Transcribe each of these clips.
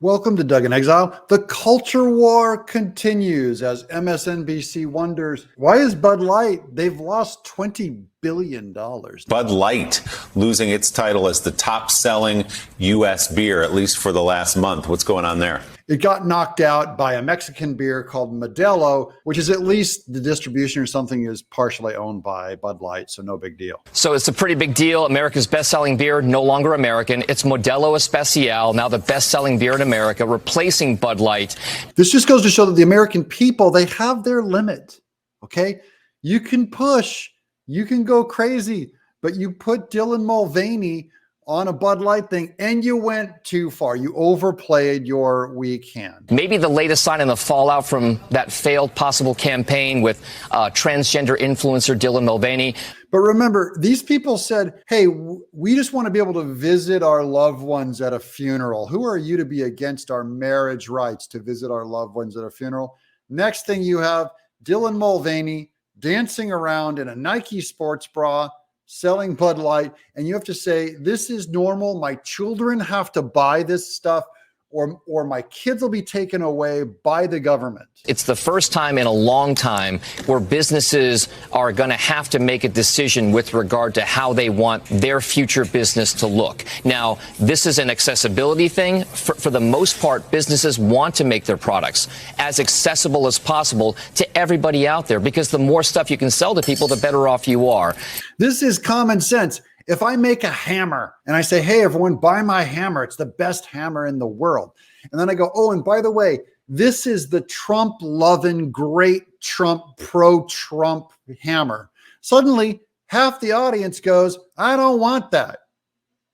Welcome to Doug in Exile. The culture war continues as MSNBC wonders, why is Bud Light? They've lost $20 billion. Bud Light losing its title as the top selling U.S. beer, at least for the last month. What's going on there? It got knocked out by a Mexican beer called Modelo, which is at least the distribution or something is partially owned by Bud Light, so no big deal. So it's a pretty big deal. America's best-selling beer, no longer American. It's Modelo Especial, now the best-selling beer in America, replacing Bud Light. This just goes to show that the American people, they have their limit, okay? You can push, you can go crazy, but you put Dylan Mulvaney on a Bud Light thing, and you went too far. You overplayed your weak hand. Maybe the latest sign in the fallout from that failed possible campaign with transgender influencer Dylan Mulvaney. But remember, these people said, hey, we just want to be able to visit our loved ones at a funeral. Who are you to be against our marriage rights to visit our loved ones at a funeral? Next thing you have Dylan Mulvaney dancing around in a Nike sports bra, selling Bud Light, and you have to say, this is normal. My children have to buy this stuff, or my kids will be taken away by the government. It's the first time in a long time where businesses are going to have to make a decision with regard to how they want their future business to look. Now, this is an accessibility thing. For the most part, businesses want to make their products as accessible as possible to everybody out there, because the more stuff you can sell to people, the better off you are. This is common sense. If I make a hammer and I say, hey, everyone, buy my hammer, it's the best hammer in the world. And then I go, oh, and by the way, this is the Trump-loving, great Trump, pro-Trump hammer. Suddenly, half the audience goes, I don't want that.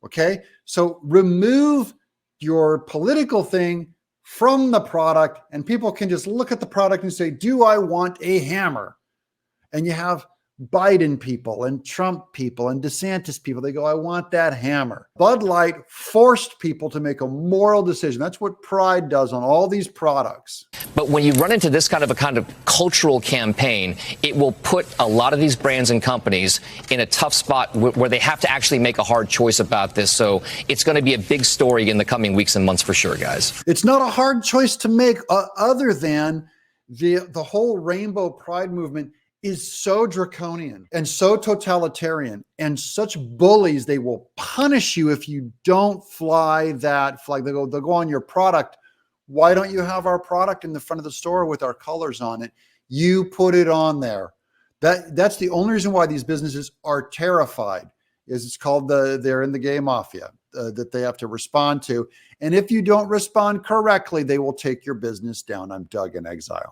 Okay? So remove your political thing from the product, and people can just look at the product and say, do I want a hammer? And you have Biden people and Trump people and DeSantis people. They go, I want that hammer. Bud Light forced people to make a moral decision. That's what Pride does on all these products. But when you run into this kind of cultural campaign, it will put a lot of these brands and companies in a tough spot where they have to actually make a hard choice about this. So it's going to be a big story in the coming weeks and months for sure, guys. It's not a hard choice to make other than the whole rainbow pride movement is so draconian and so totalitarian and such bullies. They will punish you if you don't fly that flag. They'll go on your product. Why don't you have our product in the front of the store with our colors on it? You put it on there. That's the only reason why these businesses are terrified, is it's called they're in the gay mafia that they have to respond to. And if you don't respond correctly, they will take your business down. I'm Doug in Exile.